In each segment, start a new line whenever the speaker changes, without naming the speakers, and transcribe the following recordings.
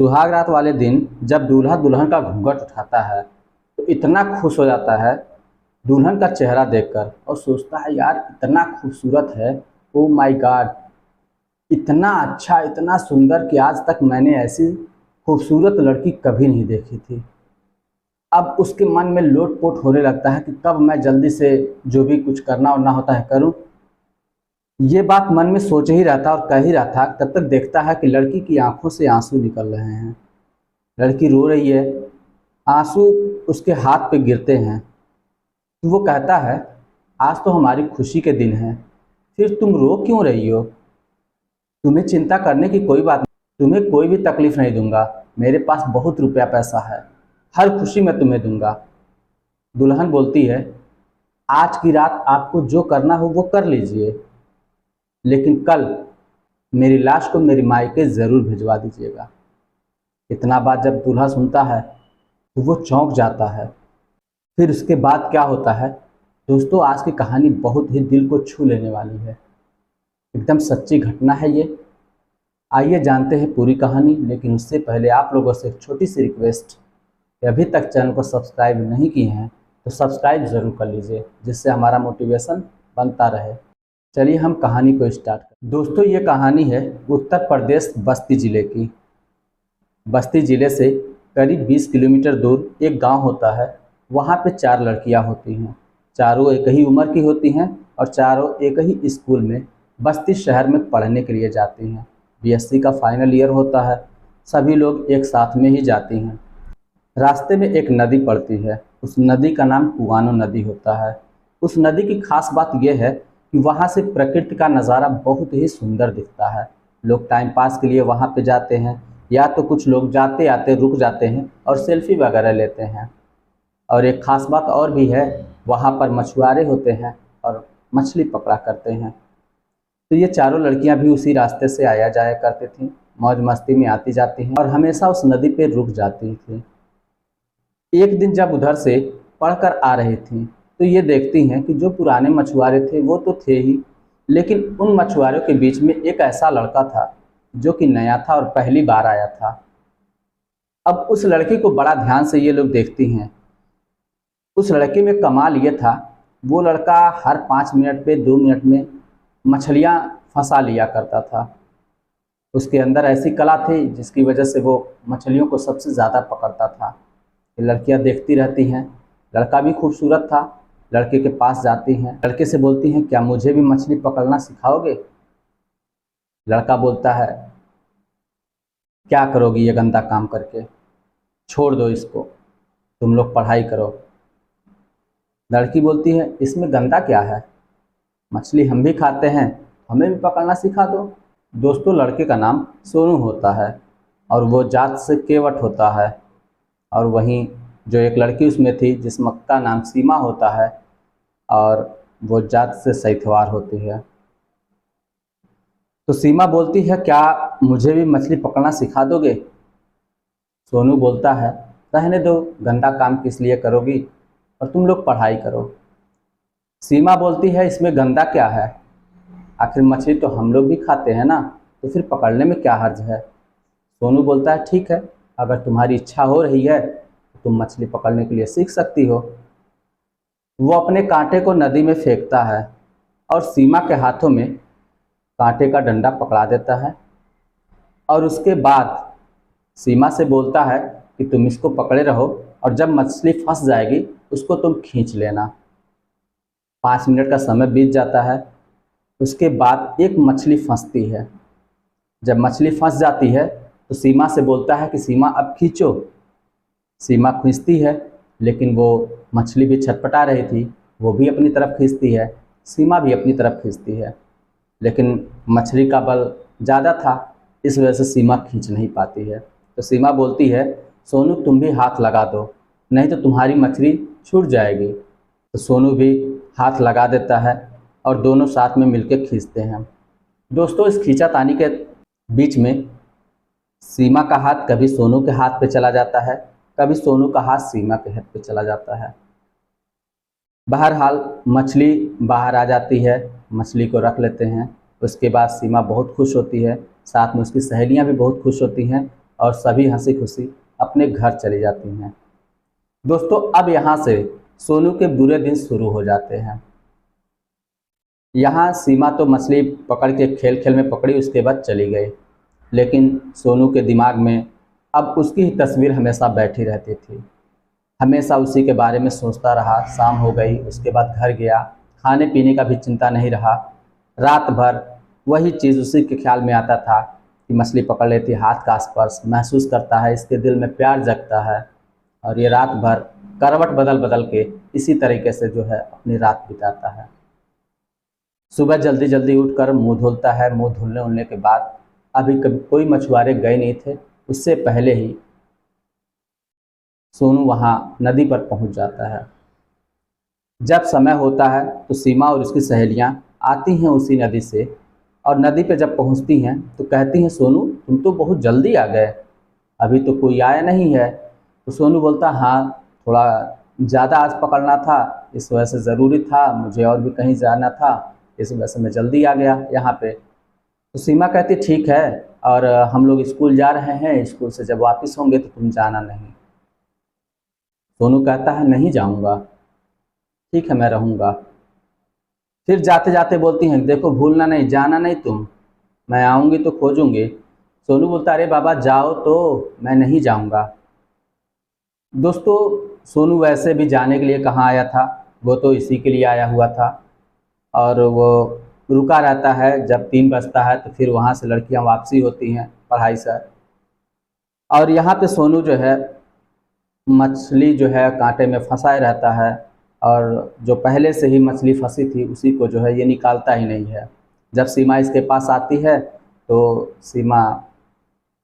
सुहाग रात वाले दिन जब दूल्हा दुल्हन का घूंघट उठाता है तो इतना खुश हो जाता है दुल्हन का चेहरा देखकर और सोचता है यार इतना खूबसूरत है। ओ माय गॉड, इतना अच्छा इतना सुंदर कि आज तक मैंने ऐसी खूबसूरत लड़की कभी नहीं देखी थी। अब उसके मन में लोट-पोट होने लगता है कि कब मैं जल्दी से जो भी कुछ करना वरना होता है करूं। ये बात मन में सोच ही रहा था और कह ही रहा था, तब तक देखता है कि लड़की की आंखों से आंसू निकल रहे हैं। लड़की रो रही है, आंसू उसके हाथ पे गिरते हैं। तो वो कहता है आज तो हमारी खुशी के दिन है, फिर तुम रो क्यों रही हो? तुम्हें चिंता करने की कोई बात नहीं, तुम्हें कोई भी तकलीफ नहीं दूंगा। मेरे पास बहुत रुपया पैसा है, हर खुशी मैं तुम्हें दूंगा। दुल्हन बोलती है आज की रात आपको जो करना हो वो कर लीजिए, लेकिन कल मेरी लाश को मेरी मायके ज़रूर भिजवा दीजिएगा। इतना बात जब दूल्हा सुनता है तो वो चौंक जाता है। फिर उसके बाद क्या होता है दोस्तों, आज की कहानी बहुत ही दिल को छू लेने वाली है, एकदम सच्ची घटना है ये। आइए जानते हैं पूरी कहानी, लेकिन उससे पहले आप लोगों से एक छोटी सी रिक्वेस्ट, अभी तक चैनल को सब्सक्राइब नहीं किए हैं तो सब्सक्राइब ज़रूर कर लीजिए, जिससे हमारा मोटिवेशन बनता रहे। चलिए हम कहानी को स्टार्ट करें। दोस्तों ये कहानी है उत्तर प्रदेश बस्ती ज़िले की। बस्ती ज़िले से करीब 20 किलोमीटर दूर एक गांव होता है। वहां पे 4 लड़कियां होती हैं, चारों एक ही उम्र की होती हैं और चारों एक ही स्कूल में बस्ती शहर में पढ़ने के लिए जाती हैं। बीएससी का फाइनल ईयर होता है, सभी लोग एक साथ में ही जाती हैं। रास्ते में एक नदी पड़ती है, उस नदी का नाम कुआनो नदी होता है। उस नदी की खास बात यह है कि वहाँ से प्रकृति का नज़ारा बहुत ही सुंदर दिखता है। लोग टाइम पास के लिए वहाँ पे जाते हैं, या तो कुछ लोग जाते आते रुक जाते हैं और सेल्फी वगैरह लेते हैं। और एक ख़ास बात और भी है, वहाँ पर मछुआरे होते हैं और मछली पकड़ा करते हैं। तो ये चारों लड़कियाँ भी उसी रास्ते से आया जाया करती थीं, मौज मस्ती में आती जाती हैं और हमेशा उस नदी पे रुक जाती थीं। एक दिन जब उधर से पढ़कर आ रही थीं तो ये देखती हैं कि जो पुराने मछुआरे थे वो तो थे ही, लेकिन उन मछुआरों के बीच में एक ऐसा लड़का था जो कि नया था और पहली बार आया था। अब उस लड़के को बड़ा ध्यान से ये लोग देखती हैं। उस लड़के में कमाल ये था, वो लड़का हर 5 मिनट पे 2 मिनट में मछलियाँ फंसा लिया करता था। उसके अंदर ऐसी कला थी जिसकी वजह से वो मछलियों को सबसे ज़्यादा पकड़ता था। ये लड़कियाँ देखती रहती हैं। लड़का भी खूबसूरत था, लड़के के पास जाती हैं, लड़के से बोलती हैं क्या मुझे भी मछली पकड़ना सिखाओगे? लड़का बोलता है क्या करोगी ये गंदा काम करके, छोड़ दो इसको, तुम लोग पढ़ाई करो। लड़की बोलती है इसमें गंदा क्या है, मछली हम भी खाते हैं, हमें भी पकड़ना सिखा दो। दोस्तों लड़के का नाम सोनू होता है और वो जात से केवट होता है, और वहीं जो एक लड़की उसमें थी जिसका नाम सीमा होता है और वो जात से सैथवार होती है। तो सीमा बोलती है क्या मुझे भी मछली पकड़ना सिखा दोगे? सोनू बोलता है रहने दो, गंदा काम किस लिए करोगी, और तुम लोग पढ़ाई करो। सीमा बोलती है इसमें गंदा क्या है, आखिर मछली तो हम लोग भी खाते हैं ना, तो फिर पकड़ने में क्या हर्ज है। सोनू बोलता है ठीक है, अगर तुम्हारी इच्छा हो रही है तो तुम मछली पकड़ने के लिए सीख सकती हो। वो अपने कांटे को नदी में फेंकता है और सीमा के हाथों में कांटे का डंडा पकड़ा देता है, और उसके बाद सीमा से बोलता है कि तुम इसको पकड़े रहो और जब मछली फंस जाएगी उसको तुम खींच लेना। 5 मिनट का समय बीत जाता है। उसके बाद एक मछली फंसती है। जब मछली फंस जाती है तो सीमा से बोलता है कि सीमा अब खींचो। सीमा खींचती है, लेकिन वो मछली भी छटपटा रही थी, वो भी अपनी तरफ खींचती है, सीमा भी अपनी तरफ खींचती है, लेकिन मछली का बल ज़्यादा था, इस वजह से सीमा खींच नहीं पाती है। तो सीमा बोलती है सोनू तुम भी हाथ लगा दो, नहीं तो तुम्हारी मछली छूट जाएगी। तो सोनू भी हाथ लगा देता है और दोनों साथ में मिलकर खींचते हैं। दोस्तों इस खींचातानी के बीच में सीमा का हाथ कभी सोनू के हाथ पे चला जाता है, कभी सोनू का हाथ सीमा के हाथ पे चला जाता है। बहरहाल मछली बाहर आ जाती है, मछली को रख लेते हैं। उसके बाद सीमा बहुत खुश होती है, साथ में उसकी सहेलियां भी बहुत खुश होती हैं और सभी हंसी खुशी अपने घर चली जाती हैं। दोस्तों अब यहाँ से सोनू के बुरे दिन शुरू हो जाते हैं। यहाँ सीमा तो मछली पकड़ के खेल खेल में पकड़ी, उसके बाद चली गई, लेकिन सोनू के दिमाग में अब उसकी ही तस्वीर हमेशा बैठी रहती थी। हमेशा उसी के बारे में सोचता रहा। शाम हो गई, उसके बाद घर गया, खाने पीने का भी चिंता नहीं रहा। रात भर वही चीज़ उसी के ख्याल में आता था कि मछली पकड़ लेती, हाथ का स्पर्श महसूस करता है, इसके दिल में प्यार जगता है, और ये रात भर करवट बदल बदल के इसी तरीके से जो है अपनी रात बिताता है। सुबह जल्दी जल्दी उठकर मुंह धुलता है। मुंह धुलने के बाद अभी कभी कोई मछुआरे गए नहीं थे, उससे पहले ही सोनू वहाँ नदी पर पहुँच जाता है। जब समय होता है तो सीमा और उसकी सहेलियाँ आती हैं उसी नदी से, और नदी पे जब पहुँचती हैं तो कहती हैं, सोनू तुम तो बहुत जल्दी आ गए, अभी तो कोई आया नहीं है। तो सोनू बोलता, हाँ थोड़ा ज़्यादा आज पकड़ना था, इस वजह से ज़रूरी था, मुझे और भी कहीं जाना था, इस वजह से मैं जल्दी आ गया यहाँ पे। तो सीमा कहती ठीक है, और हम लोग स्कूल जा रहे हैं, स्कूल से जब वापस होंगे तो तुम जाना नहीं। सोनू कहता है नहीं जाऊँगा, ठीक है मैं रहूँगा। फिर जाते जाते बोलती हैं, देखो भूलना नहीं, जाना नहीं तुम, मैं आऊँगी तो खोजूँगी। सोनू बोलता, अरे बाबा जाओ तो, मैं नहीं जाऊँगा। दोस्तों सोनू वैसे भी जाने के लिए कहाँ आया था, वो तो इसी के लिए आया हुआ था, और वो रुका रहता है। जब 3 बजता है तो फिर वहाँ से लड़कियाँ वापसी होती हैं पढ़ाई से, और यहाँ पे सोनू जो है मछली जो है कांटे में फंसाए रहता है, और जो पहले से ही मछली फंसी थी उसी को जो है ये निकालता ही नहीं है। जब सीमा इसके पास आती है तो सीमा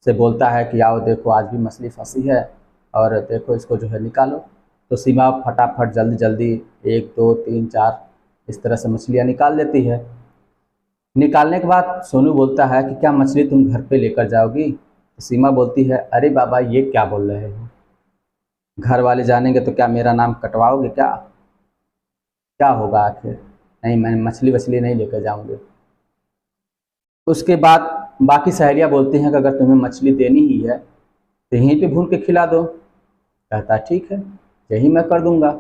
से बोलता है कि आओ देखो आज भी मछली फंसी है, और देखो इसको जो है निकालो। तो सीमा फटाफट जल्दी जल्दी 1 2 3 4 इस तरह से मछलियाँ निकाल लेती है। निकालने के बाद सोनू बोलता है कि क्या मछली तुम घर पे लेकर जाओगी? तो सीमा बोलती है, अरे बाबा ये क्या बोल रहे हो, घर वाले जानेंगे तो क्या मेरा नाम कटवाओगे क्या? क्या होगा आखिर? नहीं, मैं मछली वछली नहीं लेकर जाऊंगी। उसके बाद बाकी सहेलियां बोलती हैं कि अगर तुम्हें मछली देनी ही है तो यहीं पे भून के खिला दो। कहता ठीक है, यही मैं कर दूंगा।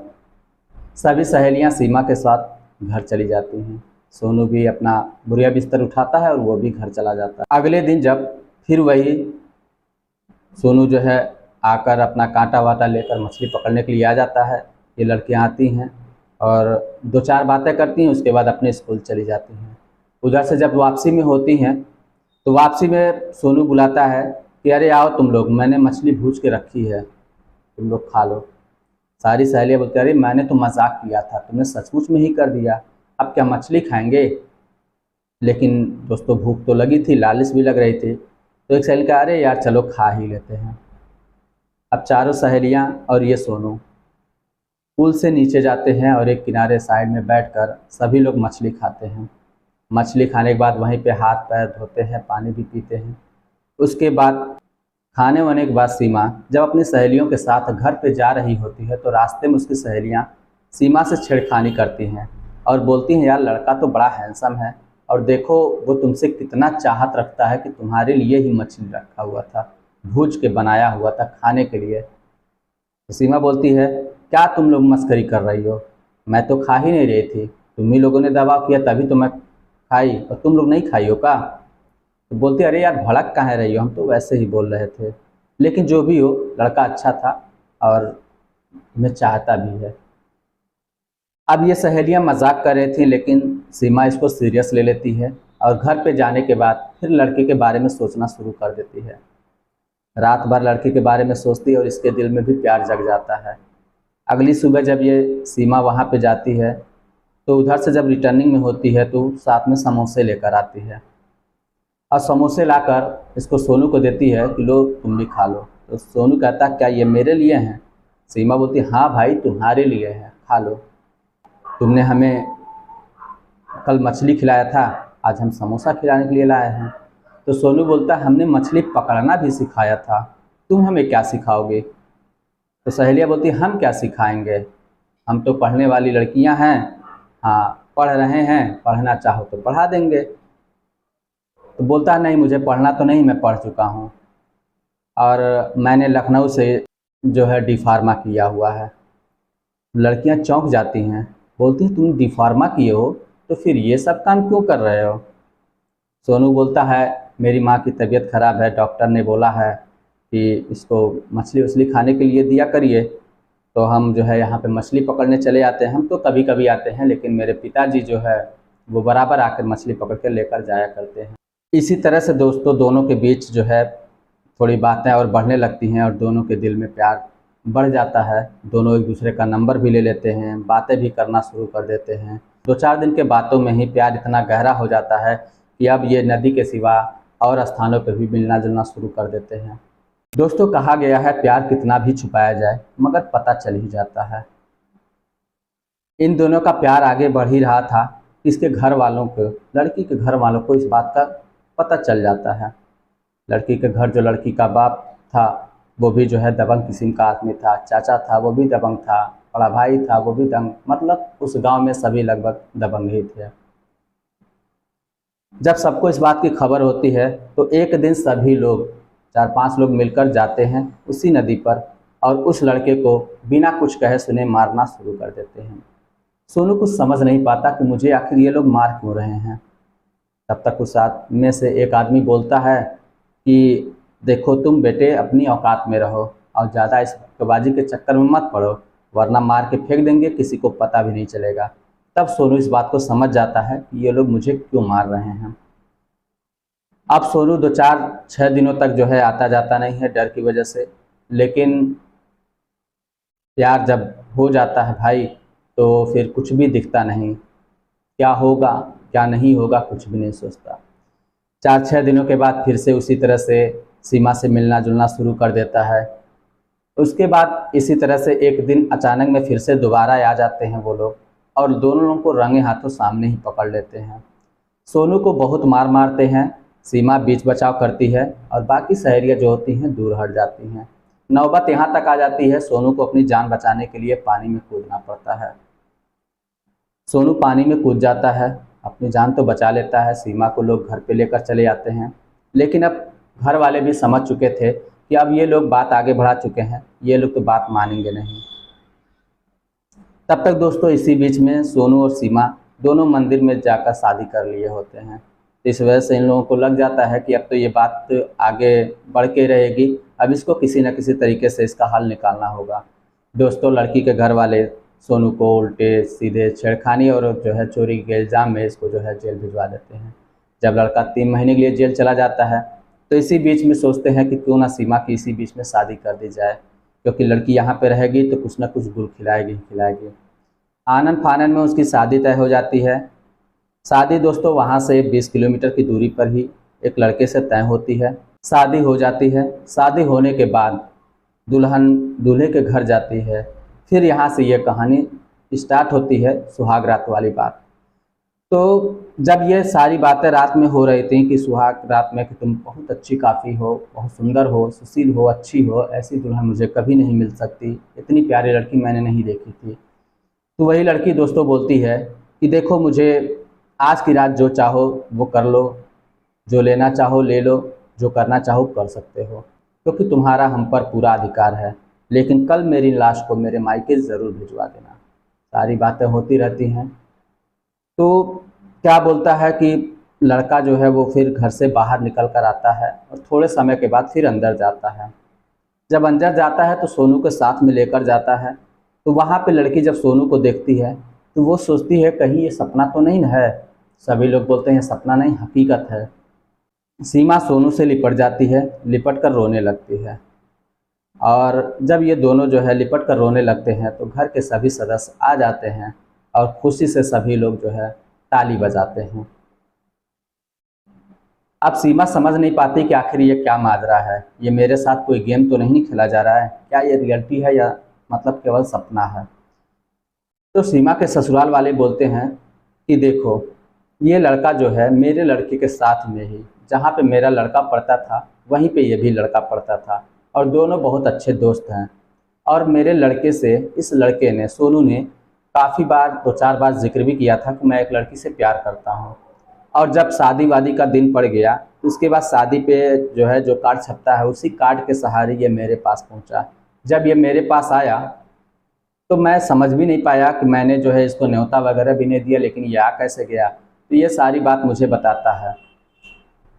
सभी सहेलियां सीमा के साथ घर चली जाती हैं। सोनू भी अपना बुरिया बिस्तर उठाता है और वो भी घर चला जाता है। अगले दिन जब फिर वही सोनू जो है आकर अपना कांटा वाटा लेकर मछली पकड़ने के लिए आ जाता है, ये लड़कियां आती हैं और 2-4 बातें करती हैं, उसके बाद अपने स्कूल चली जाती हैं। उधर से जब वापसी में होती हैं तो वापसी में सोनू बुलाता है कि अरे आओ तुम लोग, मैंने मछली भूज के रखी है, तुम लोग खा लो। सारी सहेलियाँ बोलती अरे मैंने तो मजाक किया था, तुमने सचमुच में ही कर दिया, अब क्या मछली खाएंगे? लेकिन दोस्तों भूख तो लगी थी, लालच भी लग रही थी, तो एक सहेली कहा अरे यार चलो खा ही लेते हैं। अब चारों सहेलियाँ और ये सोनू पुल से नीचे जाते हैं और एक किनारे साइड में बैठकर सभी लोग मछली खाते हैं। मछली खाने के बाद वहीं पे हाथ पैर धोते हैं, पानी भी पीते हैं। उसके बाद खाने वाने के बाद सीमा जब अपनी सहेलियों के साथ घर पे जा रही होती है तो रास्ते में उसकी सहेलियां सीमा से छेड़खानी करती हैं और बोलती हैं यार लड़का तो बड़ा हैंडसम है, और देखो वो तुमसे कितना चाहत रखता है कि तुम्हारे लिए ही मछली रखा हुआ था, भूज के बनाया हुआ था खाने के लिए। तो सीमा बोलती है क्या तुम लोग मस्करी कर रही हो, मैं तो खा ही नहीं रही थी, तुम ही लोगों ने दबाव किया तभी तो मैं खाई, और तुम लोग नहीं खाई हो का? तो बोलती अरे यार भड़क कहाँ रही हो, हम तो वैसे ही बोल रहे थे। लेकिन जो भी हो लड़का अच्छा था और मैं चाहता भी है। अब ये सहेलियां मजाक कर रही थी लेकिन सीमा इसको सीरियस ले लेती है और घर पे जाने के बाद फिर लड़के के बारे में सोचना शुरू कर देती है। रात भर लड़के के बारे में सोचती है और इसके दिल में भी प्यार जग जाता है। अगली सुबह जब ये सीमा वहाँ पे जाती है तो उधर से जब रिटर्निंग में होती है तो साथ में समोसे लेकर आती है और समोसे लाकर इसको सोनू को देती है कि लो तुम भी खा लो। तो सोनू कहता क्या ये मेरे लिए हैं? सीमा बोलती हाँ भाई तुम्हारे लिए है, खा लो, तुमने हमें कल मछली खिलाया था, आज हम समोसा खिलाने के लिए लाए हैं। तो सोनू बोलता हमने मछली पकड़ना भी सिखाया था, तुम हमें क्या सिखाओगे? तो सहेलियाँ बोलती हम क्या सिखाएंगे, हम तो पढ़ने वाली लड़कियां हैं, हाँ पढ़ रहे हैं, पढ़ना चाहो तो पढ़ा देंगे। तो बोलता नहीं मुझे पढ़ना तो नहीं, मैं पढ़ चुका हूँ। और मैंने लखनऊ से जो है डी फार्मा किया हुआ है। लड़कियां चौंक जाती हैं, बोलती हैं तुम डी फार्मा किए हो तो फिर ये सब काम क्यों कर रहे हो। सोनू बोलता है मेरी माँ की तबीयत खराब है, डॉक्टर ने बोला है कि इसको मछली वछली खाने के लिए दिया करिए, तो हम जो है यहाँ पे मछली पकड़ने चले आते हैं। हम तो कभी कभी आते हैं, लेकिन मेरे पिताजी जो है वो बराबर आकर मछली पकड़ के लेकर जाया करते हैं। इसी तरह से दोस्तों दोनों के बीच जो है थोड़ी बातें और बढ़ने लगती हैं और दोनों के दिल में प्यार बढ़ जाता है। दोनों एक दूसरे का नंबर भी ले लेते हैं, बातें भी करना शुरू कर देते हैं। 2-4 दिन के बातों में ही प्यार इतना गहरा हो जाता है कि अब ये नदी के सिवा और स्थानों पर भी मिलना जुलना शुरू कर देते हैं। दोस्तों कहा गया है प्यार कितना भी छुपाया जाए मगर पता चल ही जाता है। इन दोनों का प्यार आगे बढ़ ही रहा था, इसके घर वालों को, लड़की के घर वालों को इस बात का पता चल जाता है। लड़की के घर जो लड़की का बाप था वो भी जो है दबंग किस्म का आदमी था, चाचा था वो भी दबंग था, बड़ा भाई था वो भी दबंग, मतलब उस गांव में सभी लगभग दबंग ही थे। जब सबको इस बात की खबर होती है तो एक दिन सभी लोग 4-5 लोग मिलकर जाते हैं उसी नदी पर और उस लड़के को बिना कुछ कहे सुने मारना शुरू कर देते हैं। सोनू कुछ समझ नहीं पाता कि मुझे आखिर ये लोग मार क्यों रहे हैं। तब तक उस आदमी में से एक आदमी बोलता है कि देखो तुम बेटे अपनी औकात में रहो और ज़्यादा इस धोखेबाजी के चक्कर में मत पड़ो, वरना मार के फेंक देंगे, किसी को पता भी नहीं चलेगा। तब सोनू इस बात को समझ जाता है कि ये लोग मुझे क्यों मार रहे हैं। अब सोनू 2-4-6 दिनों तक जो है आता जाता नहीं है डर की वजह से, लेकिन प्यार जब हो जाता है भाई तो फिर कुछ भी दिखता नहीं, क्या होगा क्या नहीं होगा कुछ भी नहीं सोचता। 4-6 दिनों के बाद फिर से उसी तरह से सीमा से मिलना जुलना शुरू कर देता है। उसके बाद इसी तरह से एक दिन अचानक में फिर से दोबारा आ जाते हैं वो लोग और दोनों लोगों को रंगे हाथों सामने ही पकड़ लेते हैं। सोनू को बहुत मार मारते हैं, सीमा बीच बचाव करती है और बाकी सहेलियाँ जो होती हैं दूर हट जाती हैं। नौबत यहाँ तक आ जाती है सोनू को अपनी जान बचाने के लिए पानी में कूदना पड़ता है। सोनू पानी में कूद जाता है, अपनी जान तो बचा लेता है। सीमा को लोग घर पे लेकर चले जाते हैं, लेकिन अब घर वाले भी समझ चुके थे कि अब ये लोग बात आगे बढ़ा चुके हैं, ये लोग तो बात मानेंगे नहीं। तब तक दोस्तों इसी बीच में सोनू और सीमा दोनों मंदिर में जाकर शादी कर लिए होते हैं। इस वजह से इन लोगों को लग जाता है कि अब तो ये बात आगे बढ़ के रहेगी, अब इसको किसी न किसी तरीके से इसका हल निकालना होगा। दोस्तों लड़की के घर वाले सोनू को उल्टे सीधे छेड़खानी और जो है चोरी के इल्ज़ाम में इसको जो है जेल भिजवा देते हैं। जब लड़का 3 महीने के लिए जेल चला जाता है तो इसी बीच में सोचते हैं कि क्यों ना सीमा की इसी बीच में शादी कर दी जाए, क्योंकि लड़की यहाँ पे रहेगी तो कुछ ना कुछ गुल खिलाएगी। आनन फानन में उसकी शादी तय हो जाती है। शादी दोस्तों वहाँ से 20 किलोमीटर की दूरी पर ही एक लड़के से तय होती है। शादी हो जाती है। शादी होने के बाद दुल्हन दूल्हे के घर जाती है। फिर यहाँ से ये कहानी स्टार्ट होती है सुहाग रात वाली बात। तो जब ये सारी बातें रात में हो रही थी कि सुहाग रात में कि तुम बहुत अच्छी काफ़ी हो, बहुत सुंदर हो, सुशील हो, अच्छी हो, ऐसी दुल्हन मुझे कभी नहीं मिल सकती, इतनी प्यारी लड़की मैंने नहीं देखी थी। तो वही लड़की दोस्तों बोलती है कि देखो मुझे आज की रात जो चाहो वो कर लो, जो लेना चाहो ले लो, जो करना चाहो कर सकते हो, क्योंकि तुम्हारा हम पर पूरा अधिकार है, लेकिन कल मेरी लाश को मेरे मायके ज़रूर भिजवा देना। सारी बातें होती रहती हैं। तो क्या बोलता है कि लड़का जो है वो फिर घर से बाहर निकल कर आता है और थोड़े समय के बाद फिर अंदर जाता है। जब अंदर जाता है तो सोनू के साथ में लेकर जाता है। तो वहाँ पे लड़की जब सोनू को देखती है तो वो सोचती है कहीं ये सपना तो नहीं है। सभी लोग बोलते हैं सपना नहीं हकीकत है। सीमा सोनू से लिपट जाती है, लिपट कर रोने लगती है। और जब ये दोनों जो है लिपट कर रोने लगते हैं तो घर के सभी सदस्य आ जाते हैं और खुशी से सभी लोग जो है ताली बजाते हैं। अब सीमा समझ नहीं पाती कि आखिर ये क्या माजरा है, ये मेरे साथ कोई गेम तो नहीं खेला जा रहा है, क्या ये रियलिटी है या मतलब केवल सपना है। तो सीमा के ससुराल वाले बोलते हैं कि देखो ये लड़का जो है मेरे लड़के के साथ में ही, जहाँ पे मेरा लड़का पढ़ता था वहीं पे ये भी लड़का पढ़ता था और दोनों बहुत अच्छे दोस्त हैं। और मेरे लड़के से इस लड़के ने, सोनू ने, काफ़ी बार 2-4 बार जिक्र भी किया था कि मैं एक लड़की से प्यार करता हूँ। और जब शादी वादी का दिन पड़ गया तो उसके बाद शादी पे जो है जो कार्ड छपता है उसी कार्ड के सहारे ये मेरे पास पहुंचा। जब ये मेरे पास आया तो मैं समझ भी नहीं पाया कि मैंने जो है इसको न्योता वगैरह भी नहीं दिया, लेकिन ये आ कैसे गया। तो ये सारी बात मुझे बताता है।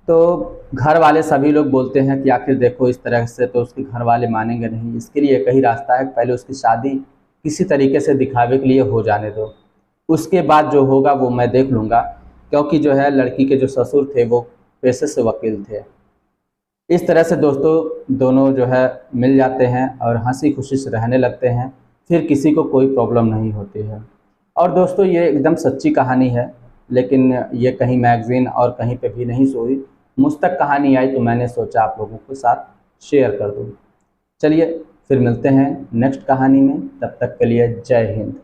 तो घर वाले सभी लोग बोलते हैं कि आखिर देखो इस तरह से तो उसके घर वाले मानेंगे नहीं, इसके लिए एक ही रास्ता है, पहले उसकी शादी किसी तरीके से दिखावे के लिए हो जाने दो, उसके बाद जो होगा वो मैं देख लूँगा। क्योंकि जो है लड़की के जो ससुर थे वो पेशे से वकील थे। इस तरह से दोस्तों दोनों जो है मिल जाते हैं और हंसी खुशी से रहने लगते हैं, फिर किसी को कोई प्रॉब्लम नहीं होती है। और दोस्तों ये एकदम सच्ची कहानी है, लेकिन ये कहीं मैगज़ीन और कहीं पे भी नहीं सोई, मुझ तक कहानी आई तो मैंने सोचा आप लोगों के साथ शेयर कर दूँ। चलिए फिर मिलते हैं नेक्स्ट कहानी में, तब तक के लिए जय हिंद।